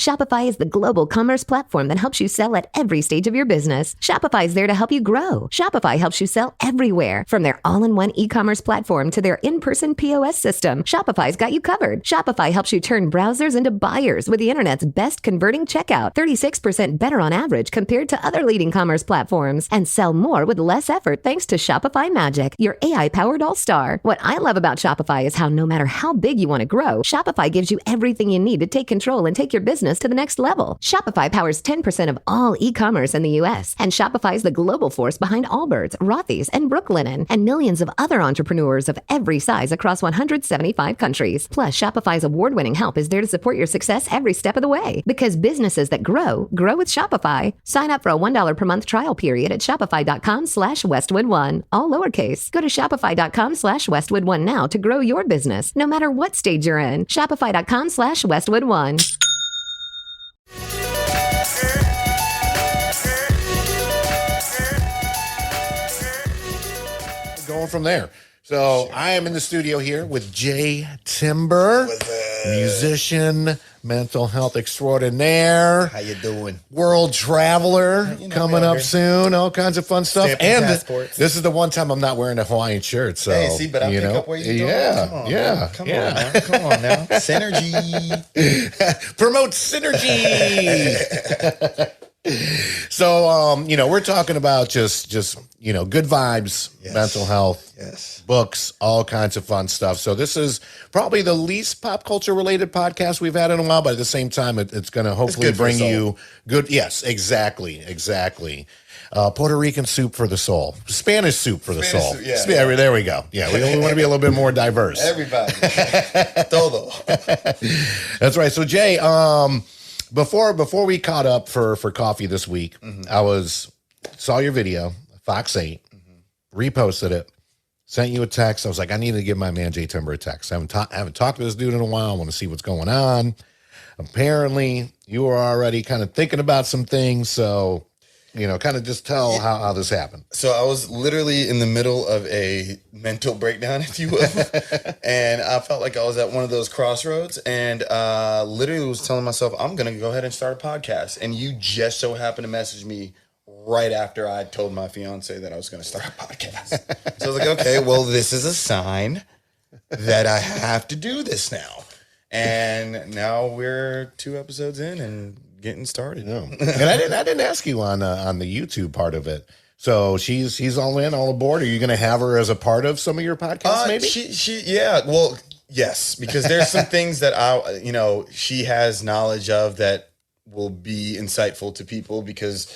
Shopify is the global commerce platform that helps you sell at every stage of your business. Shopify is there to help you grow. Shopify helps you sell everywhere, from their all-in-one e-commerce platform to their in-person POS system. Shopify's got you covered. Shopify helps you turn browsers into buyers with the internet's best converting checkout, 36% better on average compared to other leading commerce platforms, and sell more with less effort thanks to Shopify Magic, your AI-powered all-star. What I love about Shopify is how no matter how big you want to grow, Shopify gives you everything you need to take control and take your business to the next level. Shopify powers 10% of all e-commerce in the U.S., and Shopify is the global force behind Allbirds, Rothy's, and Brooklinen, and millions of other entrepreneurs of every size across 175 countries. Plus, Shopify's award-winning help is there to support your success every step of the way. Because businesses that grow with Shopify. Sign up for a $1 per month trial period at shopify.com/Westwood1, all lowercase. Go to shopify.com/Westwood1 now to grow your business, no matter what stage you're in. Shopify.com/Westwood1. Going from there. So I am in the studio here with Jay Timber, musician, mental health extraordinaire. How you doing? World traveler, coming up soon. All kinds of fun stuff. Stamping And passports. this is the one time I'm not wearing a Hawaiian shirt. So Hey, see, but I pick up where you go. Yeah, Come on, yeah, man. Come yeah. on now. Come on now. Synergy. Promote synergy. So, we're talking about just good vibes, Yes. mental health, Yes. books, all kinds of fun stuff. So this is probably the least pop culture related podcast we've had in a while, but at the same time, it's going to hopefully good for bring the soul. you good. Yes, exactly. Puerto Rican soup for the soul, Spanish soup for the Spanish soul. soup, yeah. There we go. Yeah, we want to be a little bit more diverse. Everybody. Todo. That's right. So Jay, before we caught up for coffee this week, I saw your video, Fox 8, reposted it, sent you a text. I was like, I need to give my man Jay Timber a text. I haven't talked to this dude in a while. I want to see what's going on. Apparently, you were already kind of thinking about some things. So, kind of just tell how this happened. So I was literally in the middle of a mental breakdown, if you will. And I felt like I was at one of those crossroads and literally was telling myself, I'm going to go ahead and start a podcast. And you just so happened to message me right after I told my fiance that I was going to start a podcast. So I was like, okay, well, this is a sign that I have to do this now. And now we're 2 episodes in and getting started. No. And I didn't ask you on the YouTube part of it. So she's all in, all aboard. Are you going to have her as a part of some of your podcasts? Maybe Yeah. Well, yes, because there's some things that she has knowledge of that will be insightful to people because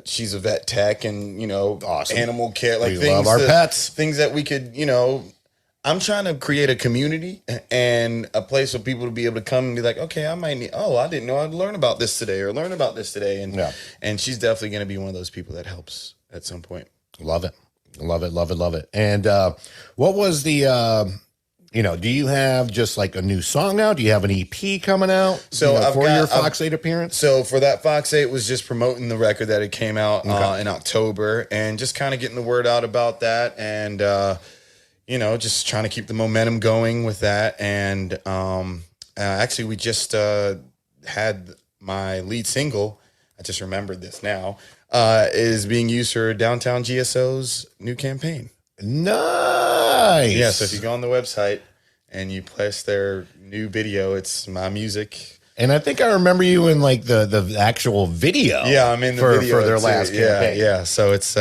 she's a vet tech and Awesome. animal care, like We things love our pets. things that we could I'm trying to create a community and a place for people to be able to come and be like, okay, I didn't know I'd learn about this today or learn about this today. And she's definitely going to be one of those people that helps at some point. Love it. And what was the, do you have just like a new song out? Do you have an EP coming out your Fox 8 appearance? So for that Fox 8 was just promoting the record that it came out in October and just kind of getting the word out about that. And, just trying to keep the momentum going with that. And actually, we just had my lead single, I just remembered this now, is being used for Downtown GSO's new campaign. Nice. Yeah, so if you go on the website and you press their new video, it's my music. And I think I remember you in like the actual video. Yeah, I'm in the video for their last campaign. Yeah. So it's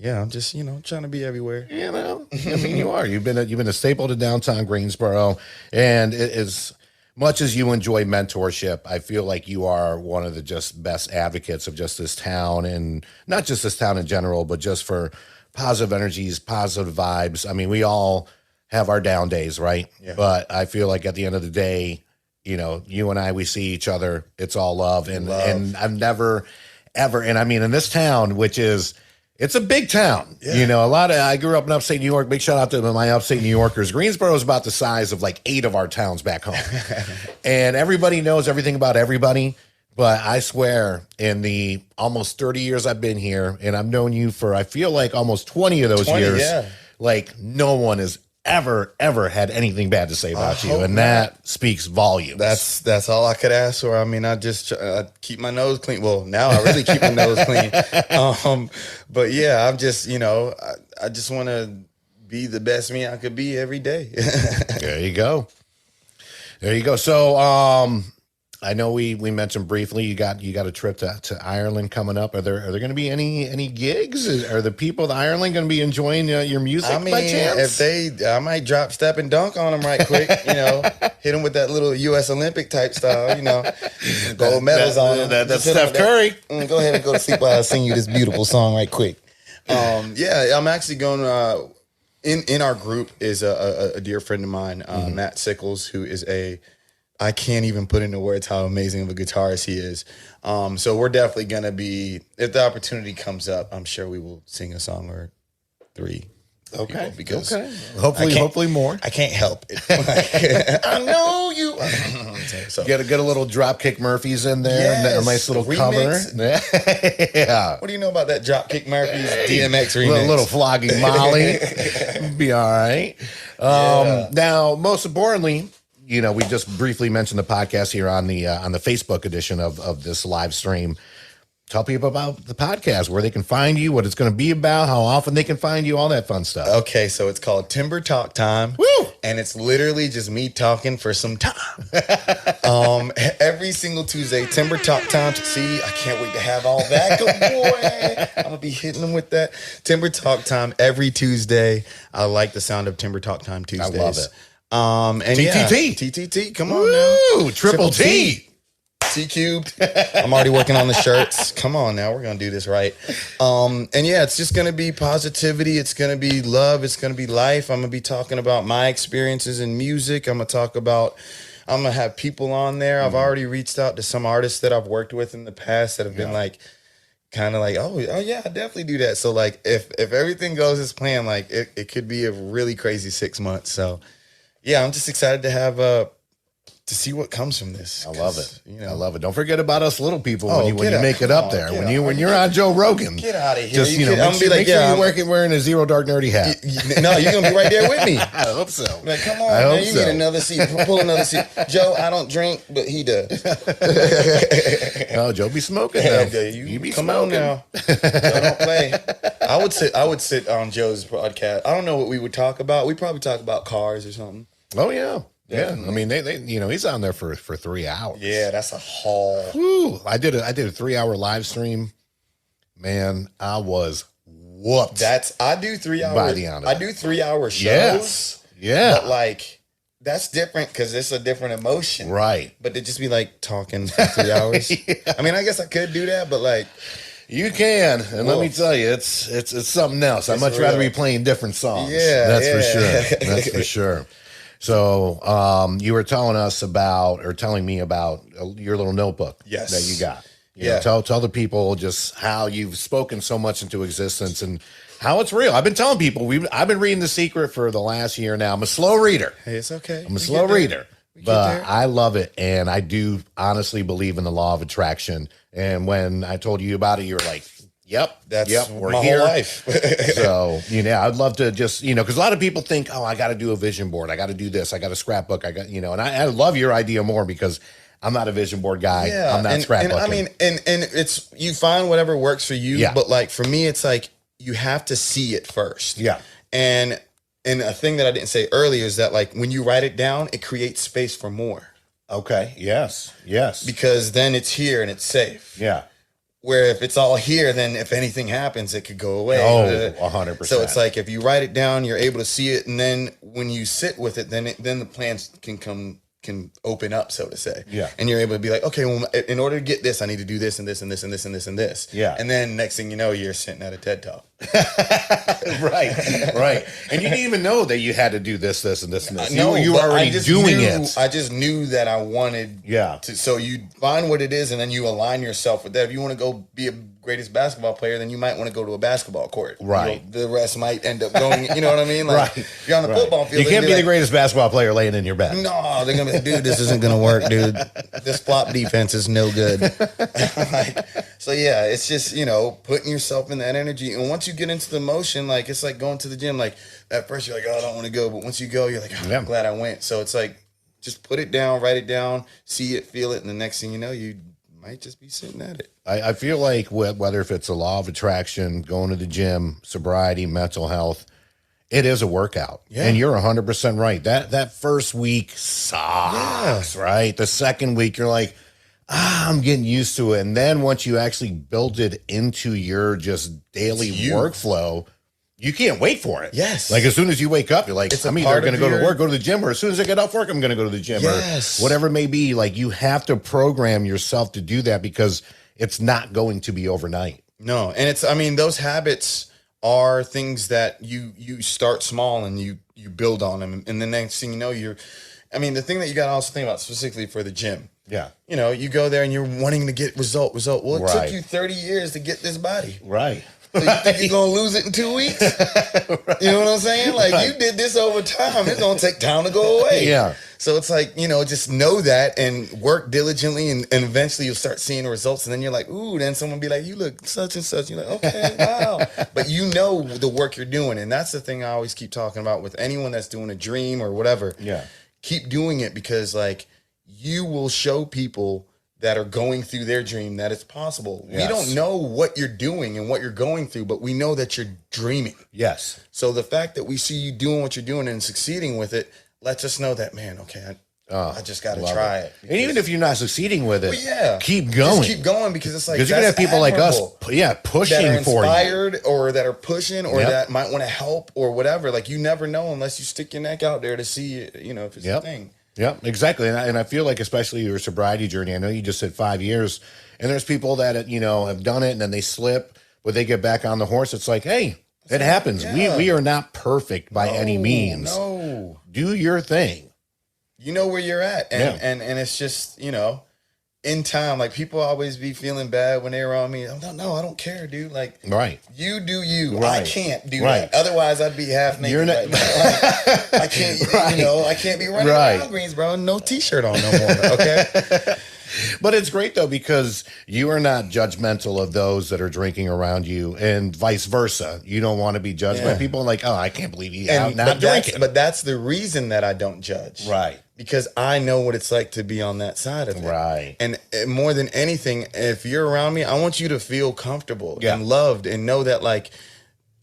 I'm just trying to be everywhere. I mean, you are. You've been a staple to downtown Greensboro, and as much as you enjoy mentorship, I feel like you are one of the just best advocates of just this town, and not just this town in general, but just for positive energies, positive vibes. I mean, we all have our down days, right? Yeah. But I feel like at the end of the day, you and I, we see each other. It's all love, and I've never, ever, and I mean, in this town, which is. It's a big town. Yeah. I grew up in upstate New York. Big shout out to my upstate New Yorkers. Greensboro is about the size of like 8 of our towns back home. And everybody knows everything about everybody. But I swear, in the almost 30 years I've been here, and I've known you for, I feel like almost 20 of those years, like no one has ever had anything bad to say about you, and that speaks volumes. That's all I could ask for. I mean, I just keep my nose clean. Well, now I really keep my nose clean. But yeah, I'm just, I just want to be the best me I could be every day. There you go. So, I know we mentioned briefly you got a trip to Ireland coming up. Are there going to be any gigs? Are the people of Ireland going to be enjoying your music? I mean, by chance? I might drop, step, and dunk on them right quick. Hit them with that little U.S. Olympic type style. Gold medals on them. That's Steph Curry. Go ahead and go to sleep while I sing you this beautiful song right quick. Yeah, I'm actually going. In our group is a dear friend of mine, Matt Sickles, who is I can't even put into words how amazing of a guitarist he is. So we're definitely going to be, if the opportunity comes up, I'm sure we will sing a song or three. Okay. Because hopefully more. I can't help it. I know you. So, get a little Dropkick Murphys in there. Yes, a nice little remix. cover. Yeah. What do you know about that Dropkick Murphys DMX remix? A little flogging Molly. Be all right. Now, most importantly, we just briefly mentioned the podcast here on the Facebook edition of this live stream. Tell people about the podcast, where they can find you, what it's going to be about, how often they can find you, all that fun stuff. Okay, so it's called Timber Talk Time. Woo! And it's literally just me talking for some time. Every single Tuesday, Timber Talk Time. See, I can't wait to have all that. Good boy. I'm going to be hitting them with that. Timber Talk Time every Tuesday. I like the sound of Timber Talk Time Tuesdays. I love it. And TTT, come on now. Triple T. T cubed. I'm already working on the shirts. Come on now, we're gonna do this right. And yeah, it's just gonna be positivity. It's gonna be love. It's gonna be life. I'm gonna be talking about my experiences in music. I'm gonna have people on there. I've already reached out to some artists that I've worked with in the past that have been kind of like, oh yeah, I definitely do that. So like, if everything goes as planned, like it could be a really crazy 6 months. So yeah, I'm just excited to have to see what comes from this. I love it. I love it. Don't forget about us little people when you make it up there. When you're on Joe Rogan. Get out of here. Just make sure you're wearing a Zero Dark Nerdy hat. No, you're gonna be right there with me. I hope so. Like, come on, man, you need another seat. Pull another seat. Joe, I don't drink, but he does. No, Joe be smoking now. You be come smoking. On now. Joe, don't play. I would sit on Joe's podcast. I don't know what we would talk about. We'd probably talk about cars or something. Oh yeah. Yeah, I mean, they he's on there for 3 hours. Yeah, that's a haul. Whew. I did a 3-hour live stream. Man, I was whooped. I do 3 hours. By the end of I do 3-hour shows. Yes. Yeah, but like that's different because it's a different emotion, right? But to just be like talking for 3 hours. Yeah. I mean, I guess I could do that, but like. You can, and let me tell you, it's something else. I'd much rather be playing different songs. Yeah, that's for sure. That's for sure. So you were telling me about your little notebook that you got. Tell the people just how you've spoken so much into existence and how it's real. I've been telling people, I've been reading The Secret for the last year now. I'm a slow reader. Hey, it's okay. I'm a slow reader. But I love it, and I do honestly believe in the law of attraction. And when I told you about it, you were like, Yep, we're my here. Whole life. So, I'd love to just, because a lot of people think, oh, I got to do a vision board. I got to do this. I got a scrapbook. and I love your idea more because I'm not a vision board guy. Yeah, I'm not scrapbooking. And I mean, and it's, you find whatever works for you. Yeah. But like, for me, it's like, you have to see it first. Yeah. And a thing that I didn't say earlier is that like, when you write it down, it creates space for more. Okay. Yes. Because then it's here and it's safe. Yeah. Where if it's all here, then if anything happens, it could go away. Oh, 100%. So it's like if you write it down, you're able to see it, and then when you sit with it, then the plans can open up, so to say. Yeah. And you're able to be like, okay, well, in order to get this, I need to do this and this and this and this and this and this. Yeah. And then next thing you know, you're sitting at a TED Talk. Right. And you didn't even know that you had to do this, and this, and this. No, you were already doing it. I just knew that I wanted to. So you find what it is, and then you align yourself with that. If you want to go be a greatest basketball player, then you might want to go to a basketball court. Right. The rest might end up going, you know what I mean? Like, if you're on the football field. You can't be the greatest basketball player laying in your bed. No, they're going to be like, dude, this isn't going to work, dude. This flop defense is no good. So yeah, it's just, you know, putting yourself in that energy. And once you get into the motion, like it's like going to the gym. Like at first you're like, oh, I don't want to go. But once you go, you're like, oh, I'm glad I went. So it's like, just put it down, write it down, see it, feel it. And the next thing you know, you might just be sitting at it. I feel like whether if it's a law of attraction, going to the gym, sobriety, mental health, it is a workout. Yeah. And you're 100% right. That first week sucks, right? The second week, you're like, I'm getting used to it. And then once you actually build it into your just daily workflow, you can't wait for it. Yes. Like as soon as you wake up, you're like, I'm either going to go to work, go to the gym, or as soon as I get off work, I'm going to go to the gym, or whatever it may be. Like you have to program yourself to do that because it's not going to be overnight. No. And it's, I mean, those habits are things that you start small and you build on them. And the next thing you know, I mean, the thing that you got to also think about specifically for the gym. Yeah. You know, you go there and you're wanting to get result. Well, it took you 30 years to get this body. Right. So you think you're going to lose it in 2 weeks? Right. You know what I'm saying? Like you did this over time. It's going to take time to go away. Yeah. So it's like, you know, just know that and work diligently and eventually you'll start seeing results. And then you're like, ooh, then someone be like, you look such and such. You're like, okay, wow. But you know the work you're doing. And that's the thing I always keep talking about with anyone that's doing a dream or whatever. Yeah. Keep doing it because like you will show people that are going through their dream that it's possible. Yes. We don't know what you're doing and what you're going through, but we know that you're dreaming. Yes. So the fact that we see you doing what you're doing and succeeding with it lets us know that, man, okay, I just got to try it. And even if you're not succeeding with it, keep going. Just keep going because it's like, because you're going to have people like us, pushing that are for you. inspired or that are pushing or that might want to help or whatever. Like you never know unless you stick your neck out there to see, you know, if it's a thing. Yeah, exactly. And I feel like, especially your sobriety journey, I know you just said 5 years, and there's people that, you know, have done it and then they slip, but they get back on the horse. It's like, hey, it happens. Yeah. We are not perfect by any means. No. Do your thing. You know where you're at. And it's just, you know, in time, like people always be feeling bad when they're around me. No, I don't care, dude. Like, you do you. I can't do that. Otherwise, I'd be half naked. You're not, right now. Like, I can't, you know, I can't be running around Greensboro, no t-shirt on no more. Okay. But it's great though, because you are not judgmental of those that are drinking around you, and vice versa. You don't want to be judged by people like, oh, I can't believe he's out not drinking. But that's the reason that I don't judge. Right. Because I know what it's like to be on that side of it. Right. And more than anything, if you're around me, I want you to feel comfortable and loved and know that, like,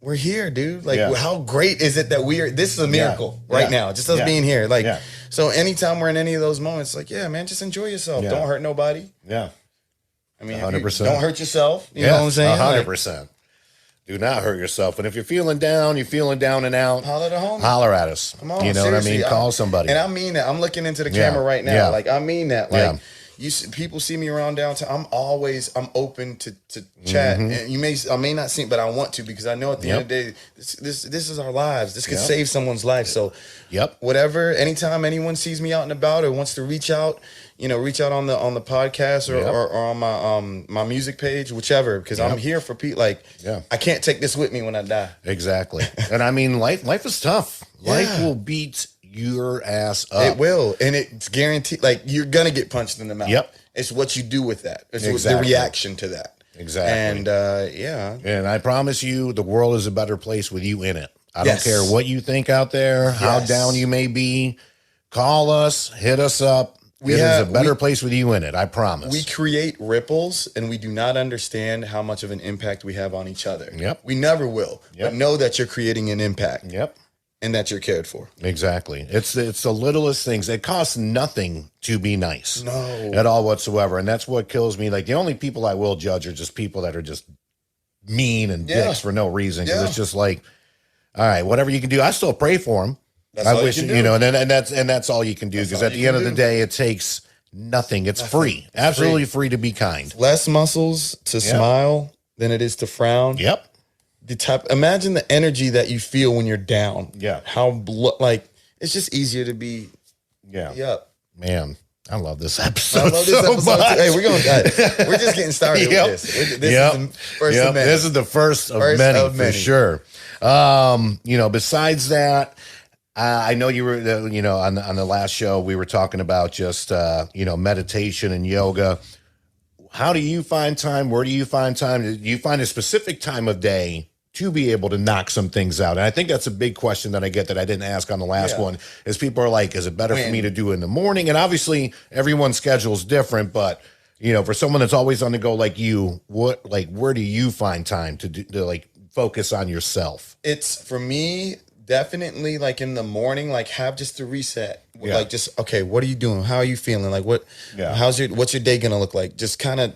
we're here, dude. Like, how great is it that this is a miracle right now, just us being here. Like, so anytime we're in any of those moments, like, man, just enjoy yourself. Don't hurt nobody. Yeah. I mean, 100%. Don't hurt yourself. You know what I'm saying? 100%. Do not hurt yourself. And if you're feeling down and out, holler at a homie. Holler at us. Come on, you know what I mean? Call somebody. And I mean that. I'm looking into the camera right now. Like, I mean that. Like, people see me around downtown. I'm open to chat. And I may not see it, but I want to, because I know at the end of the day, this is our lives. This could save someone's life. So whatever, anytime anyone sees me out and about or wants to reach out, you know, reach out on the podcast or on my music page, whichever, because I'm here for people. Like, I can't take this with me when I die. Exactly. And I mean, life is tough. Life will beat your ass up. It will. And it's guaranteed. Like, you're going to get punched in the mouth. Yep. It's what you do with that. It's the reaction to that. Exactly. And and I promise you, the world is a better place with you in it. I don't care what you think out there, how down you may be. Call us, hit us up. It is a better place with you in it. I promise. We create ripples, and we do not understand how much of an impact we have on each other. Yep. We never will. But know that you're creating an impact. Yep. And that you're cared for. Exactly. It's the littlest things. It costs nothing to be nice. No. At all whatsoever. And that's what kills me. Like, the only people I will judge are just people that are just mean and dicks for no reason. Because it's just like, all right, whatever you can do. I still pray for them. I wish, you know, and that's all you can do. Because at the end of the day, it takes nothing. It's free. Absolutely free to be kind. Less muscles to smile than it is to frown. Yep. Imagine the energy that you feel when you're down. Yeah. How it's just easier to be. Yeah. Yep. Man, I love this episode. I love this episode too. Hey, we're just getting started with this. This is the first of many. This is the first of many for sure. You know, besides that, I know you were, you know, on the last show we were talking about just you know, meditation and yoga. how do you find time? Where do you find time? Do you find a specific time of day to be able to knock some things out? And I think that's a big question that I get that I didn't ask on the last one, is people are like, is it better for me to do it in the morning? And obviously everyone's schedule is different, but you know, for someone that's always on the go like you, where do you find time to like focus on yourself? It's for me, definitely like in the morning, like have just a reset. Yeah. Like just, okay, what are you doing? How are you feeling? Like what's your day gonna look like? Just kind of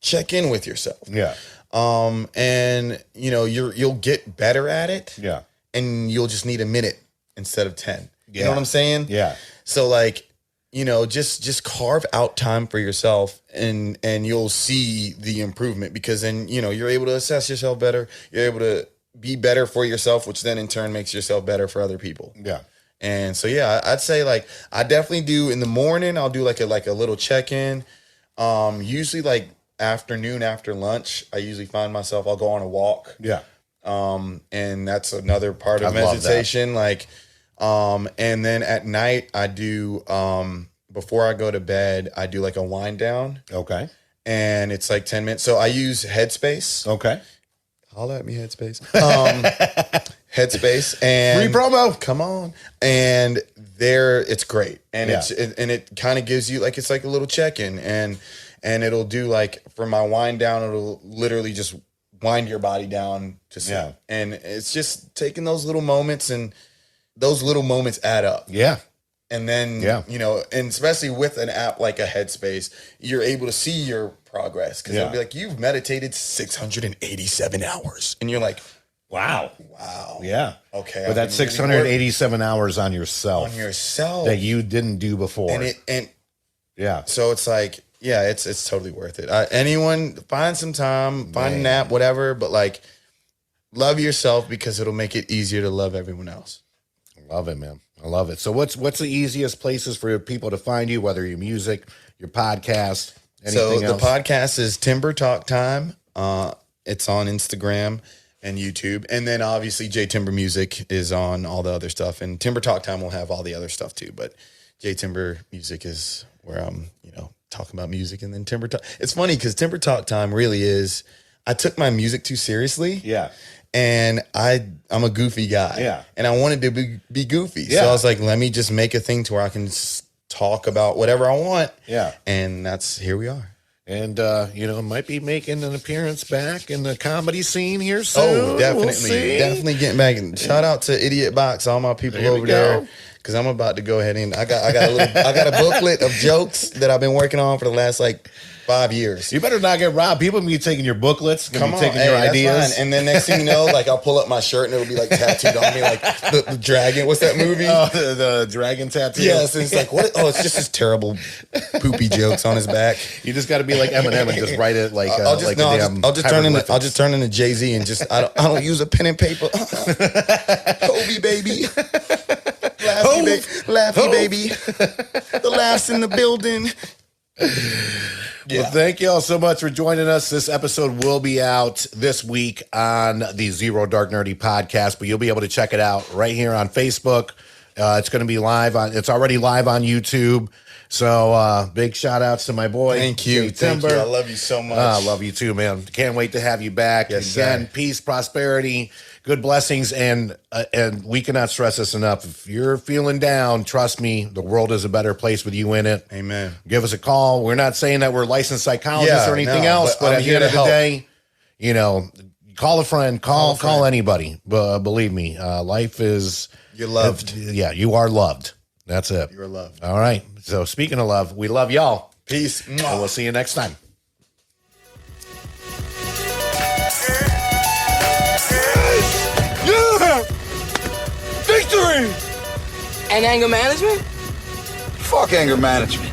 check in with yourself. Yeah. And you know, you'll get better at it. Yeah. And you'll just need a minute instead of 10. Yeah. You know what I'm saying? Yeah. So like, you know, just carve out time for yourself and you'll see the improvement, because then, you know, you're able to assess yourself better. You're able to be better for yourself, which then in turn makes yourself better for other people. Yeah. And so, yeah, I'd say like, I definitely do in the morning. I'll do like a little check-in. Usually like afternoon after lunch, I usually find myself, I'll go on a walk. Yeah. And that's another part of I love meditation. Like, and then at night I do, before I go to bed, I do like a wind down, Okay. and it's like 10 minutes. So I use Headspace. Okay. Holla at me, Headspace. Headspace and Free promo. Come on. And there it's great. And Yeah. it kind of gives you like, it's like a little check-in, and it'll do like, for my wind down, it'll literally just wind your body down to sleep. Yeah. And it's just taking those little moments, and those little moments add up. Yeah. And then, Yeah. you know, and especially with an app like a Headspace, you're able to see your progress, because it'll be like, you've meditated 687 hours. And you're like, Wow. Yeah. okay. But that's 687 hours on yourself. on yourself. that you didn't do before. And yeah. so it's like, yeah, it's totally worth it. Anyone, find some time, find a nap, whatever, but like, love yourself, because it'll make it easier to love everyone else. I love it, man. I love it. So what's the easiest places for people to find you, whether your music, your podcast, anything else? The podcast is Timber Talk Time. It's on Instagram and YouTube. And then obviously J Timber Music is on all the other stuff. And Timber Talk Time will have all the other stuff too. But J Timber Music is where I'm, you know, talking about music. And then Timber Talk. It's funny because Timber Talk Time really is, I took my music too seriously. Yeah. And I'm a goofy guy. Yeah. And I wanted to be goofy. Yeah. So I was like, let me just make a thing to where I can talk about whatever I want. Yeah. And here we are. And, you know, might be making an appearance back in the comedy scene here soon. Oh, definitely. We'll see. Definitely getting back. And shout out to Idiot Box, all my people There we over go. there. Because I'm about to go ahead and I got a booklet of jokes that I've been working on for the last like 5 years. You better not get robbed. People be taking your booklets, Come on, taking hey, your that's ideas. fine. And then next thing you know, like I'll pull up my shirt and it'll be like tattooed on me, like the dragon. What's that movie? Oh, the dragon tattoo. Yes, and it's like, what? Oh, it's just his terrible poopy jokes on his back. You just got to be like Eminem and just write it like I'll just hieroglyphics. turn into Jay-Z and just I don't use a pen and paper. Kobe baby, laughy baby, the laughs in the building. Well, thank you all so much for joining us. This episode will be out this week on the Zero Dark Nerdy podcast, but you'll be able to check it out right here on Facebook. It's going to be live it's already live on YouTube. So big shout outs to my boy. Thank you. Jay Timber. Thank you. I love you so much. I love you too, man. Can't wait to have you back. Yes, Again, sir. peace, prosperity, good blessings, and we cannot stress this enough. If you're feeling down, trust me, the world is a better place with you in it. Amen. Give us a call. We're not saying that we're licensed psychologists Yeah, or anything no, else, but but I'm at the here end to of the help. day, you know, call a friend, call anybody. Believe me, life is You're loved. Yeah, you are loved. That's it. You're loved. All right. So speaking of love, we love y'all. Peace. And we'll see you next time. Yeah! Victory! And anger management? Fuck anger management.